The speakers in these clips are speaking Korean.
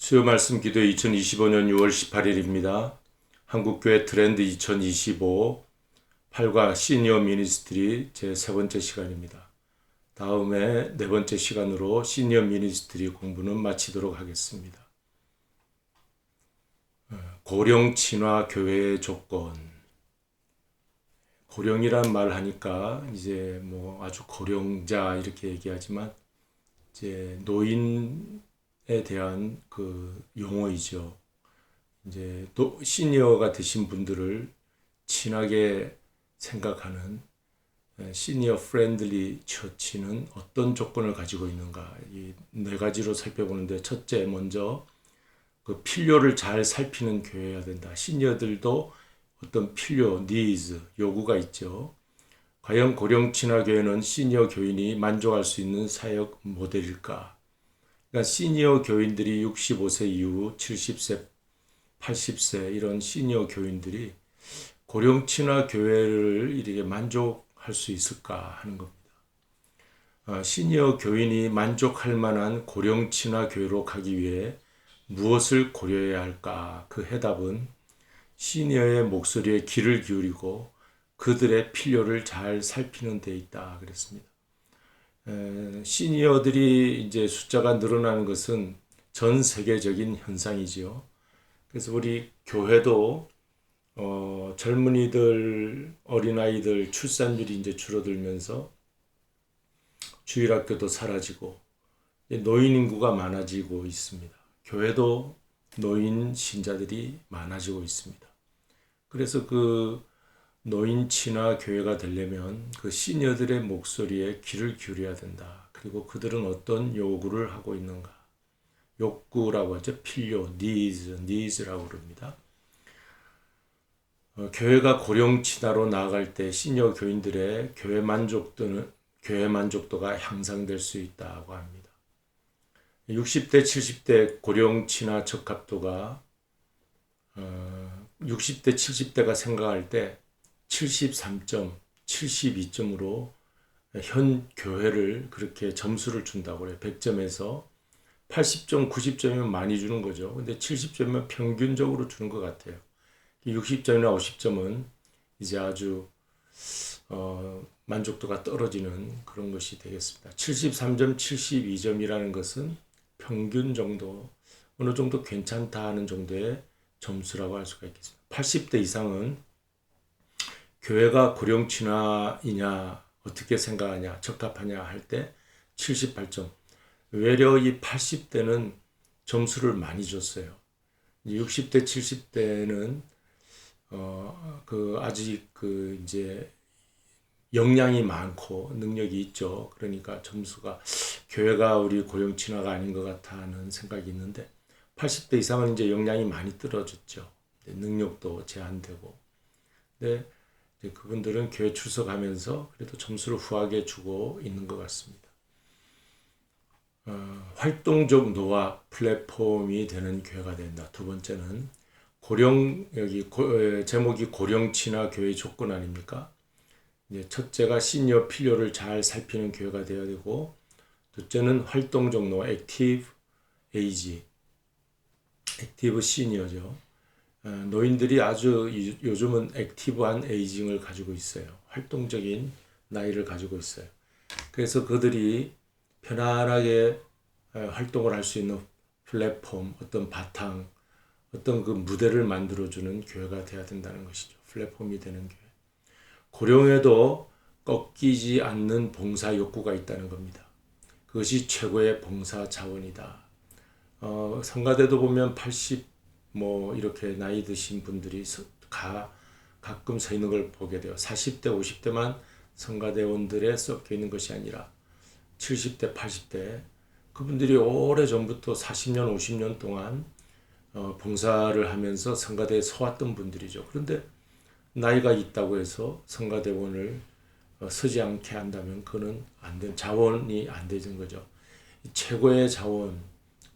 수요 말씀 기도 2025년 6월 18일입니다. 한국교회 트렌드 2025 8과 시니어 미니스트리 제 세 번째 시간입니다. 다음에 네 번째 시간으로 시니어 미니스트리 공부는 마치도록 하겠습니다. 고령 친화 교회의 조건. 고령이란 말 하니까 이제 뭐 아주 고령자 이렇게 얘기하지만 이제 노인에 대한 그 용어이죠. 이제 또 시니어가 되신 분들을 친하게 생각하는 시니어 프렌들리 처치는 어떤 조건을 가지고 있는가? 이 네 가지로 살펴보는데, 첫째 먼저 그 필요를 잘 살피는 교회여야 된다. 시니어들도 어떤 필요, needs, 요구가 있죠. 과연 고령 친화 교회는 시니어 교인이 만족할 수 있는 사역 모델일까? 그러니까 시니어 교인들이 65세 이후 70세, 80세 이런 시니어 교인들이 고령 친화 교회를 이렇게 만족할 수 있을까 하는 겁니다. 시니어 교인이 만족할 만한 고령 친화 교회로 가기 위해 무엇을 고려해야 할까? 그 해답은 시니어의 목소리에 귀를 기울이고 그들의 필요를 잘 살피는 데 있다 그랬습니다. 시니어들이 이제 숫자가 늘어나는 것은 전 세계적인 현상이지요. 그래서 우리 교회도 젊은이들, 어린아이들 출산율이 이제 줄어들면서 주일학교도 사라지고 노인 인구가 많아지고 있습니다. 교회도 노인 신자들이 많아지고 있습니다. 그래서 그 노인 친화 교회가 되려면 그 시니어들의 목소리에 귀를 기울여야 된다. 그리고 그들은 어떤 요구를 하고 있는가. 욕구라고 하죠. 필요, needs라고 그럽니다. 교회가 고령 친화로 나아갈 때 시니어 교인들의 교회 만족도가 향상될 수 있다고 합니다. 60대, 70대 고령 친화 적합도가 60대, 70대가 생각할 때 73점, 72점으로 현 교회를 그렇게 점수를 준다고 해요. 100점에서 80점, 90점이면 많이 주는 거죠. 근데 70점이면 평균적으로 주는 것 같아요. 60점이나 50점은 이제 아주 만족도가 떨어지는 그런 것이 되겠습니다. 73점, 72점이라는 것은 평균 정도, 어느 정도 괜찮다 하는 정도의 점수라고 할 수가 있겠습니다. 80대 이상은 교회가 고령 친화이냐, 어떻게 생각하냐, 적합하냐 할 때 78점. 외려 이 80대는 점수를 많이 줬어요. 60대, 70대는 아직 이제 역량이 많고 능력이 있죠. 그러니까 점수가 교회가 우리 고령 친화가 아닌 것 같아 하는 생각이 있는데 80대 이상은 이제 역량이 많이 떨어졌죠. 능력도 제한되고. 근데 그분들은 교회 출석하면서 그래도 점수를 후하게 주고 있는 것 같습니다. 활동적 노화 플랫폼이 되는 교회가 된다. 두 번째는 제목이 고령 친화 교회 조건 아닙니까? 이제 첫째가 시니어 필요를 잘 살피는 교회가 되어야 되고, 둘째는 활동적 노화, 액티브 에이지, 액티브 시니어죠. 노인들이 아주 요즘은 액티브한 에이징을 가지고 있어요. 활동적인 나이를 가지고 있어요. 그래서 그들이 편안하게 활동을 할 수 있는 플랫폼, 어떤 바탕, 어떤 그 무대를 만들어주는 교회가 되어야 된다는 것이죠. 플랫폼이 되는 교회. 고령에도 꺾이지 않는 봉사 욕구가 있다는 겁니다. 그것이 최고의 봉사 자원이다. 성가대도 보면 80 이렇게 나이 드신 분들이 가끔 서 있는 걸 보게 돼요. 40대, 50대만 성가대원들에 섞여 있는 것이 아니라 70대, 80대 그분들이 오래전부터 40년, 50년 동안 봉사를 하면서 성가대에 서왔던 분들이죠. 그런데 나이가 있다고 해서 성가대원을 서지 않게 한다면 그는 자원이 안 되는 거죠. 최고의 자원,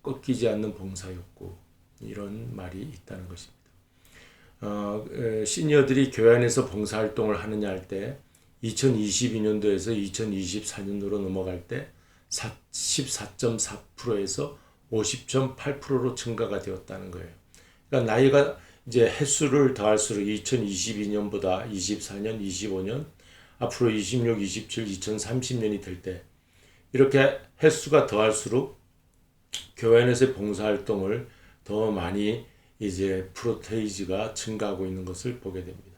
꺾이지 않는 봉사욕구, 이런 말이 있다는 것입니다. 시니어들이 교회 안에서 봉사활동을 하느냐 할 때 2022년도에서 2024년도로 넘어갈 때 14.4%에서 50.8%로 증가가 되었다는 거예요. 그러니까 나이가 이제 횟수를 더할수록 2022년보다 24년, 25년, 앞으로 26, 27, 2030년이 될 때 이렇게 횟수가 더할수록 교회 안에서의 봉사활동을 더 많이 이제 프로테이지가 증가하고 있는 것을 보게 됩니다.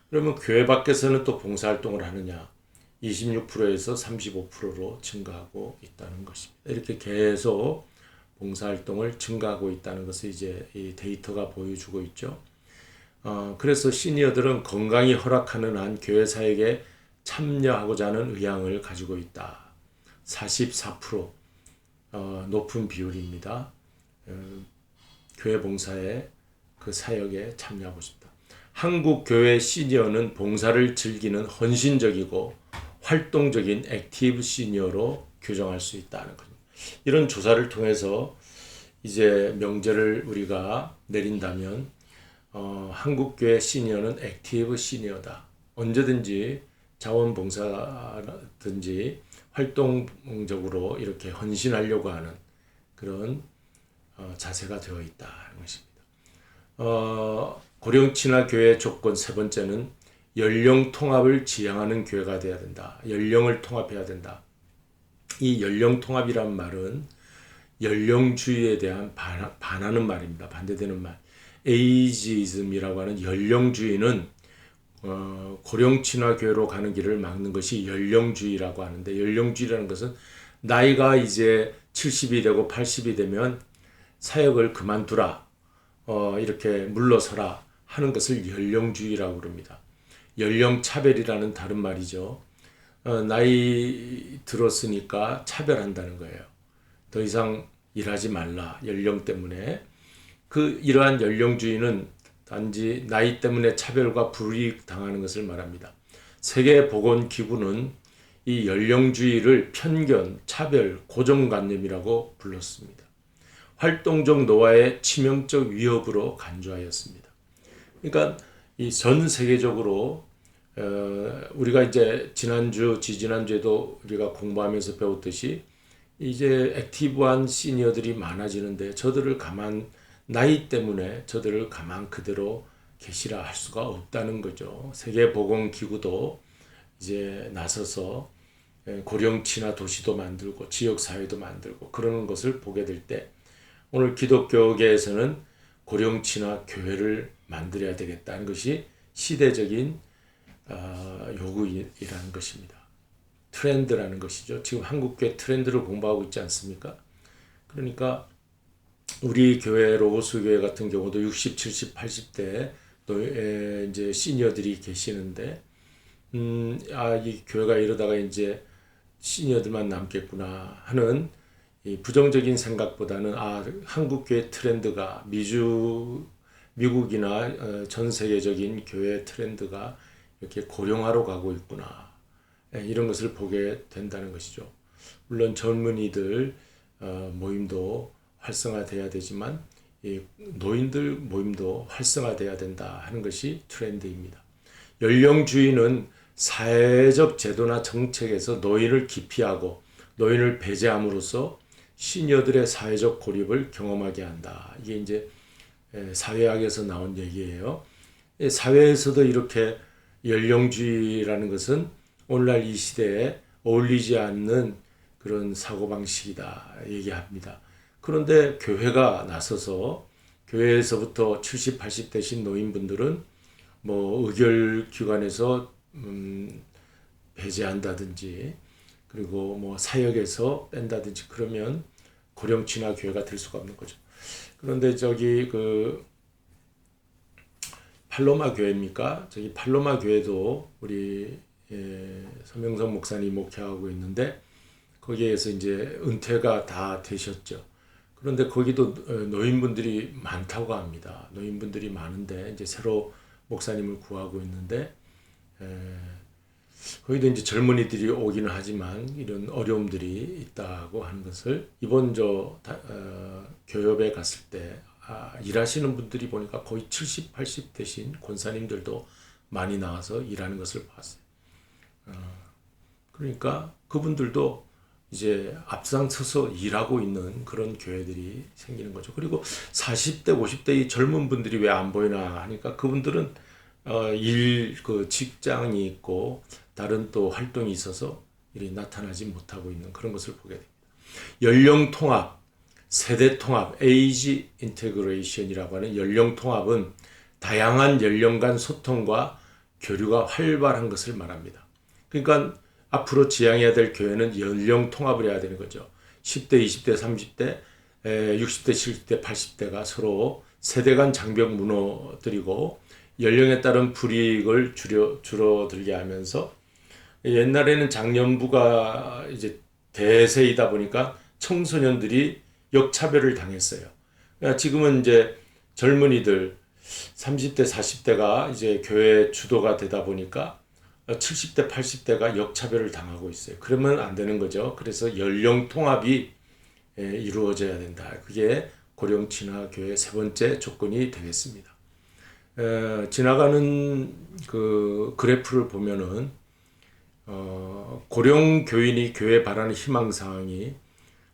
그러면 교회 밖에서는 또 봉사활동을 하느냐? 26%에서 35%로 증가하고 있다는 것입니다. 이렇게 계속 봉사활동을 증가하고 있다는 것을 이제 이 데이터가 보여주고 있죠. 그래서 시니어들은 건강이 허락하는 한 교회 사역에 참여하고자 하는 의향을 가지고 있다. 44% 높은 비율입니다. 교회 봉사에 그 사역에 참여하고 싶다. 한국 교회 시니어는 봉사를 즐기는 헌신적이고 활동적인 액티브 시니어로 규정할 수 있다는 겁니다. 이런 조사를 통해서 이제 명제를 우리가 내린다면 한국 교회 시니어는 액티브 시니어다. 언제든지 자원봉사든지 활동적으로 이렇게 헌신하려고 하는 그런 자세가 되어 있다는 것입니다. 고령 친화 교회 조건 세 번째는 연령 통합을 지향하는 교회가 되어야 된다. 연령을 통합해야 된다. 이 연령 통합이란 말은 연령주의에 대한 반하는 말입니다. 반대되는 말. 에이지즘이라고 하는 연령주의는 고령 친화 교회로 가는 길을 막는 것이 연령주의라고 하는데, 연령주의라는 것은 나이가 이제 70이 되고 80이 되면 사역을 그만두라, 이렇게 물러서라 하는 것을 연령주의라고 그럽니다. 연령차별이라는 다른 말이죠. 나이 들었으니까 차별한다는 거예요. 더 이상 일하지 말라, 연령 때문에. 이러한 연령주의는 단지 나이 때문에 차별과 불이익 당하는 것을 말합니다. 세계보건기구는 이 연령주의를 편견, 차별, 고정관념이라고 불렀습니다. 활동적 노화의 치명적 위협으로 간주하였습니다. 그러니까 이 전 세계적으로 우리가 이제 지난주, 지지난주에도 우리가 공부하면서 배웠듯이 이제 액티브한 시니어들이 많아지는데 나이 때문에 저들을 가만 그대로 계시라 할 수가 없다는 거죠. 세계보건기구도 이제 나서서 고령 친화 도시도 만들고 지역 사회도 만들고 그러는 것을 보게 될 때 오늘 기독교계에서는 고령 친화 교회를 만들어야 되겠다는 것이 시대적인 요구이라는 것입니다. 트렌드라는 것이죠. 지금 한국교회 트렌드를 공부하고 있지 않습니까? 그러니까 우리 교회 로고스 교회 같은 경우도 60, 70, 80대 이제 시니어들이 계시는데 이 교회가 이러다가 이제 시니어들만 남겠구나 하는 이 부정적인 생각보다는 한국 교회 트렌드가 미국이나 전 세계적인 교회 트렌드가 이렇게 고령화로 가고 있구나, 이런 것을 보게 된다는 것이죠. 물론 젊은이들 모임도 활성화돼야 되지만 노인들 모임도 활성화돼야 된다 하는 것이 트렌드입니다. 연령주의는 사회적 제도나 정책에서 노인을 기피하고 노인을 배제함으로써 시니어들의 사회적 고립을 경험하게 한다. 이게 이제 사회학에서 나온 얘기예요. 사회에서도 이렇게 연령주의라는 것은 오늘날 이 시대에 어울리지 않는 그런 사고방식이다 얘기합니다. 그런데 교회가 나서서 교회에서부터 70, 80 되신 노인분들은 뭐 의결기관에서 배제한다든지 그리고 뭐 사역에서 뺀다든지 그러면 고령 친화 교회가 될 수가 없는 거죠. 그런데 팔로마 교회입니까? 팔로마 교회도 우리 서명석 목사님 목회하고 있는데 거기에서 이제 은퇴가 다 되셨죠. 그런데 거기도 노인분들이 많다고 합니다. 노인분들이 많은데 이제 새로 목사님을 구하고 있는데 거기도 이제 젊은이들이 오기는 하지만 이런 어려움들이 있다고 하는 것을 이번 교협에 갔을 때 일하시는 분들이 보니까 거의 70, 80 되신 권사님들도 많이 나와서 일하는 것을 봤어요. 그러니까 그분들도 이제 앞장서서 일하고 있는 그런 교회들이 생기는 거죠. 그리고 40대, 50대 이 젊은 분들이 왜 안 보이나 하니까 그분들은 그 직장이 있고 다른 또 활동이 있어서 일이 나타나지 못하고 있는 그런 것을 보게 됩니다. 연령 통합, 세대 통합, 에이지 인테그레이션이라고 하는 연령 통합은 다양한 연령 간 소통과 교류가 활발한 것을 말합니다. 그러니까 앞으로 지향해야 될 교회는 연령 통합을 해야 되는 거죠. 10대, 20대, 30대, 60대, 70대, 80대가 서로 세대 간 장벽 무너뜨리고 연령에 따른 불이익을 줄어들게 하면서 옛날에는 장년부가 이제 대세이다 보니까 청소년들이 역차별을 당했어요. 그러니까 지금은 이제 젊은이들 30대, 40대가 이제 교회 주도가 되다 보니까 70대, 80대가 역차별을 당하고 있어요. 그러면 안 되는 거죠. 그래서 연령 통합이 이루어져야 된다. 그게 고령 친화 교회 세 번째 조건이 되겠습니다. 지나가는 그 그래프를 보면은 고령 교인이 교회 바라는 희망 사항이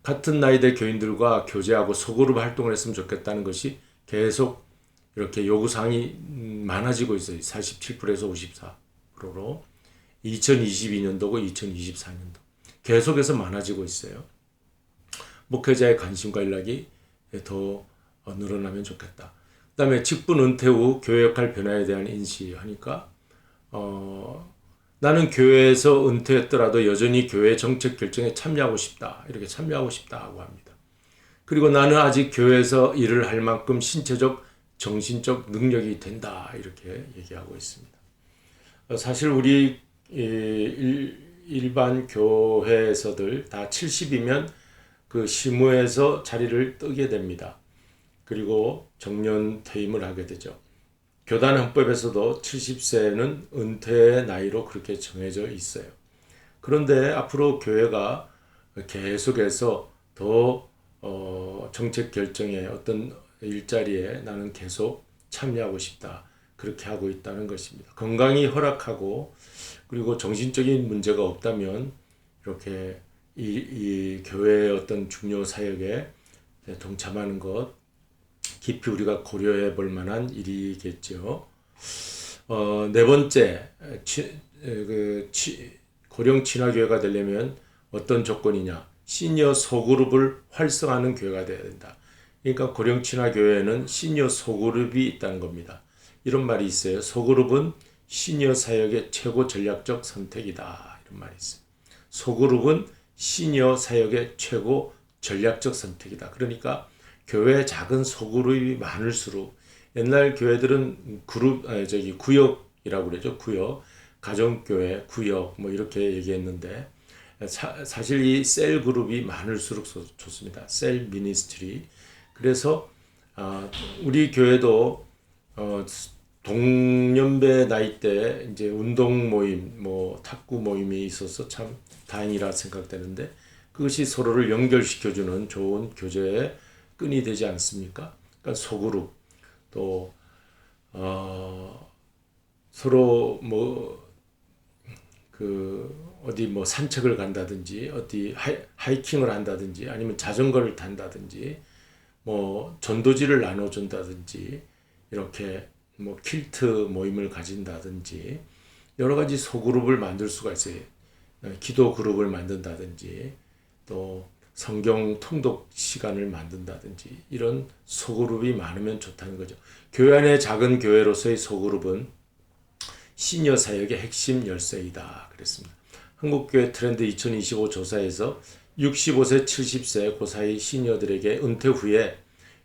같은 나이대 교인들과 교제하고 소그룹 활동을 했으면 좋겠다는 것이 계속 이렇게 요구사항이 많아지고 있어요. 47%에서 54%로 2022년도고 2024년도 계속해서 많아지고 있어요. 목회자의 관심과 연락이 더 늘어나면 좋겠다. 그 다음에 직분 은퇴 후 교회 역할 변화에 대한 인식하니까 나는 교회에서 은퇴했더라도 여전히 교회 정책 결정에 참여하고 싶다. 이렇게 참여하고 싶다고 합니다. 그리고 나는 아직 교회에서 일을 할 만큼 신체적, 정신적 능력이 된다. 이렇게 얘기하고 있습니다. 사실 우리 일반 교회에서들 다 70이면 그 시무에서 자리를 뜨게 됩니다. 그리고 정년 퇴임을 하게 되죠. 교단 헌법에서도 70세는 은퇴의 나이로 그렇게 정해져 있어요. 그런데 앞으로 교회가 계속해서 더 정책 결정에 어떤 일자리에 나는 계속 참여하고 싶다. 그렇게 하고 있다는 것입니다. 건강이 허락하고 그리고 정신적인 문제가 없다면 이렇게 이 교회의 어떤 중요 사역에 동참하는 것 깊이 우리가 고려해 볼 만한 일이겠죠. 네 번째, 고령 친화교회가 되려면 어떤 조건이냐? 시니어 소그룹을 활성화하는 교회가 되어야 된다. 그러니까 고령 친화교회에는 시니어 소그룹이 있다는 겁니다. 이런 말이 있어요. 소그룹은 시니어 사역의 최고 전략적 선택이다. 이런 말이 있어요. 소그룹은 시니어 사역의 최고 전략적 선택이다. 그러니까 교회 작은 소그룹이 많을수록 옛날 교회들은 구역이라고 그러죠. 구역, 가정교회, 구역 뭐 이렇게 얘기했는데 사실 이 셀 그룹이 많을수록 좋습니다. 셀 미니스트리. 그래서 우리 교회도 동년배 나이 때 이제 운동 모임, 뭐 탁구 모임이 있어서 참 다행이라 생각되는데 그것이 서로를 연결시켜주는 좋은 교제의 끈이 되지 않습니까? 그러니까 소그룹 또 서로 어디 뭐 산책을 간다든지 어디 하이킹을 한다든지 아니면 자전거를 탄다든지 뭐 전도지를 나눠준다든지 이렇게 뭐 퀼트 모임을 가진다든지 여러 가지 소그룹을 만들 수가 있어요. 기도 그룹을 만든다든지 또 성경 통독 시간을 만든다든지 이런 소그룹이 많으면 좋다는 거죠. 교회 안의 작은 교회로서의 소그룹은 시니어 사역의 핵심 열쇠이다. 그랬습니다. 한국교회 트렌드 2025 조사에서 65세, 70세 그 사이 시니어들에게 은퇴 후에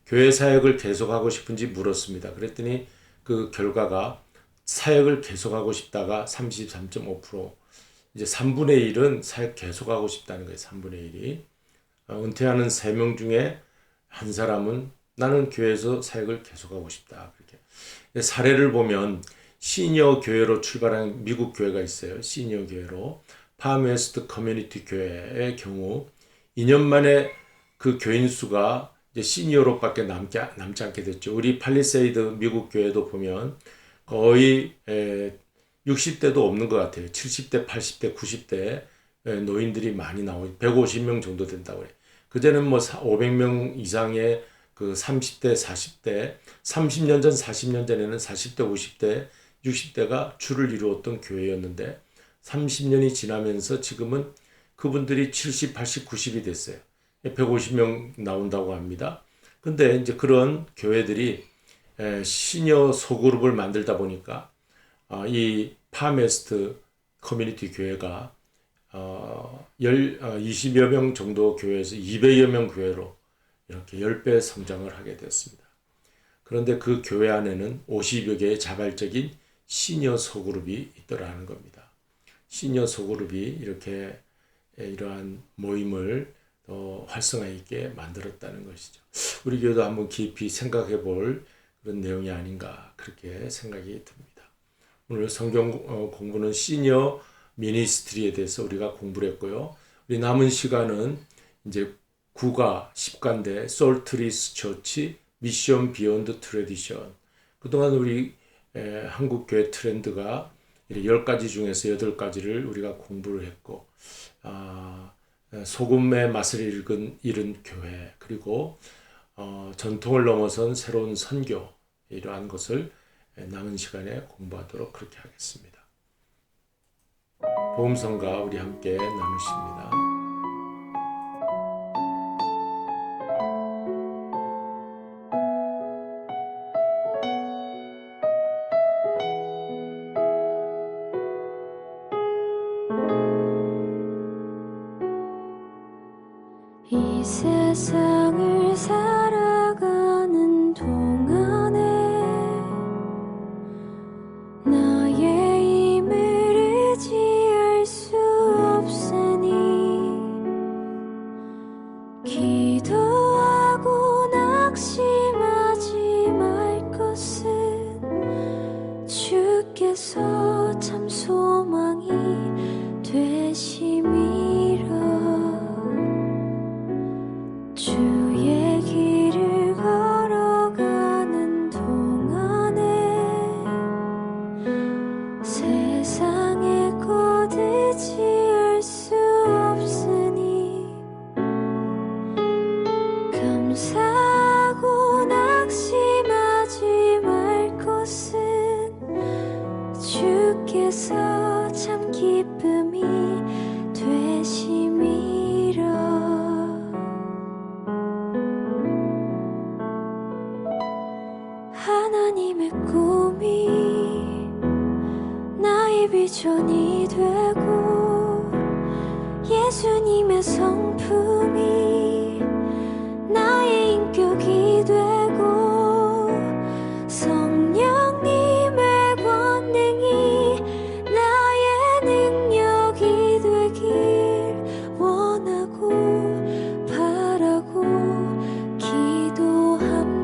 교회 사역을 계속하고 싶은지 물었습니다. 그랬더니 그 결과가 사역을 계속하고 싶다가 33.5%, 이제 3분의 1은 사역 계속하고 싶다는 거예요. 3분의 1이. 은퇴하는 3명 중에 한 사람은 나는 교회에서 사역을 계속하고 싶다. 그렇게. 사례를 보면 시니어 교회로 출발한 미국 교회가 있어요. 시니어 교회로. 파메스트 커뮤니티 교회의 경우 2년 만에 그 교인 수가 이제 시니어로밖에 남지 않게 됐죠. 우리 팔리세이드 미국 교회도 보면 거의 60대도 없는 것 같아요. 70대, 80대, 90대 노인들이 많이 나오고 150명 정도 된다고 해요. 그전에는 뭐 500명 이상의 그 30대, 40대, 30년 전, 40년 전에는 40대, 50대, 60대가 주를 이루었던 교회였는데 30년이 지나면서 지금은 그분들이 70, 80, 90이 됐어요. 150명 나온다고 합니다. 근데 이제 그런 교회들이 시니어 소그룹을 만들다 보니까 이 파메스트 커뮤니티 교회가 20여 명 정도 교회에서 200여 명 교회로 이렇게 10배 성장을 하게 됐습니다. 그런데 그 교회 안에는 50여 개의 자발적인 시니어 소그룹이 있더라는 겁니다. 시니어 소그룹이 이렇게 이러한 모임을 더 활성화 있게 만들었다는 것이죠. 우리 교회도 한번 깊이 생각해 볼 그런 내용이 아닌가 그렇게 생각이 듭니다. 오늘 성경 공부는 시니어 미니스트리에 대해서 우리가 공부를 했고요. 우리 남은 시간은 이제 9가 10가인데 솔트리스 처치 미션 비욘드 트래디션. 그동안 우리 한국 교회 트렌드가 10가지 중에서 8가지를 우리가 공부를 했고 소금의 맛을 잃은 교회, 그리고 전통을 넘어선 새로운 선교, 이러한 것을 남은 시간에 공부하도록 그렇게 하겠습니다. 복음성가 우리 함께 나누십니다. 이 세상을 살아가는 동안에 나의 힘을 의지할 수 없으니 기도하고 낙심하지 말 것은 주께서 참 소망이 되심이라. 주의 길을 걸어가는 동안에 세상의 것 의지할 수 없으니 감사하고 낙심하지 말 것은 주께서 참 기쁨이 되심이라. 하나님의 꿈이 나의 비전이 되고 예수님의 성품이 나의 인격이 되고 성령님의 권능이 나의 능력이 되길 원하고 바라고 기도합니다.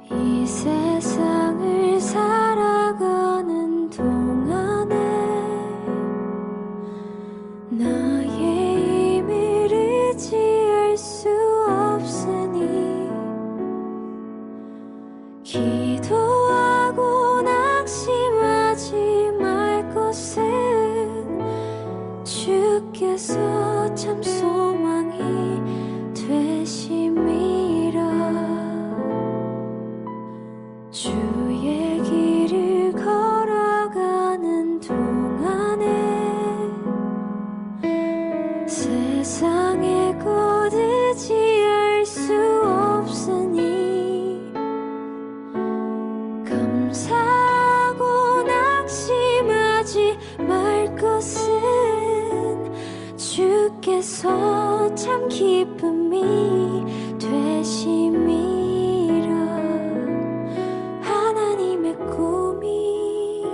이 세상을 살아가는 동안에 나의 힘을 의지할 수 없으니 기도하고 낙심하지 말 것은 주께서 참 소망이 되심이라. 주의 길을 걸어가는 동안에 세상의 것 의지할 수 없으니 감사하고 낙심하지 말 것은 주께서 참 기쁨이 되심이라. 하나님의 꿈이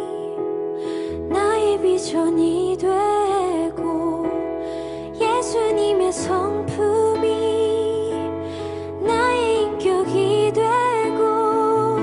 나의 비전이 되고 예수님의 성품이 나의 인격이 되고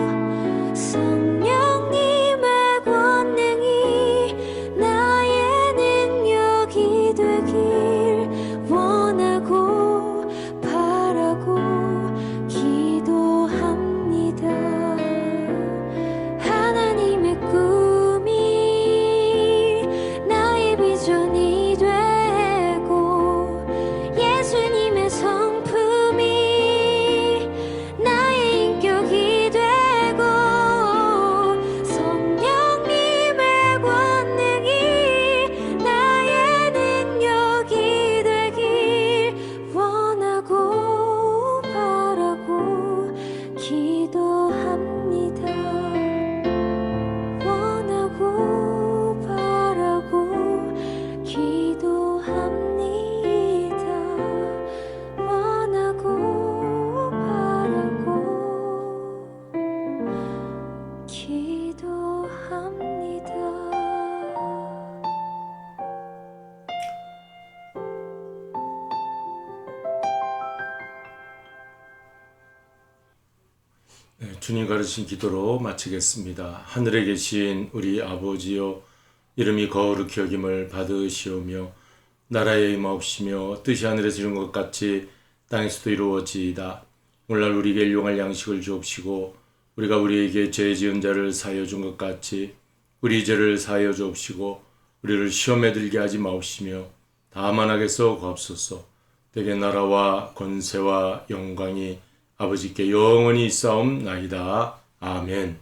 네, 주님 가르친 기도로 마치겠습니다. 하늘에 계신 우리 아버지여, 이름이 거룩히 여김을 받으시오며 나라의 임하옵시며 뜻이 하늘에서 이룬 것 같이 땅에서도 이루어지이다. 오늘날 우리에게 일용할 양식을 주옵시고 우리가 우리에게 죄 지은 자를 사하여 준 것 같이 우리 죄를 사하여 주옵시고 우리를 시험에 들게 하지 마옵시며 다만 악에서 구하옵소서. 대개 나라와 권세와 영광이 아버지께 영원히 있사옵나이다. 아멘.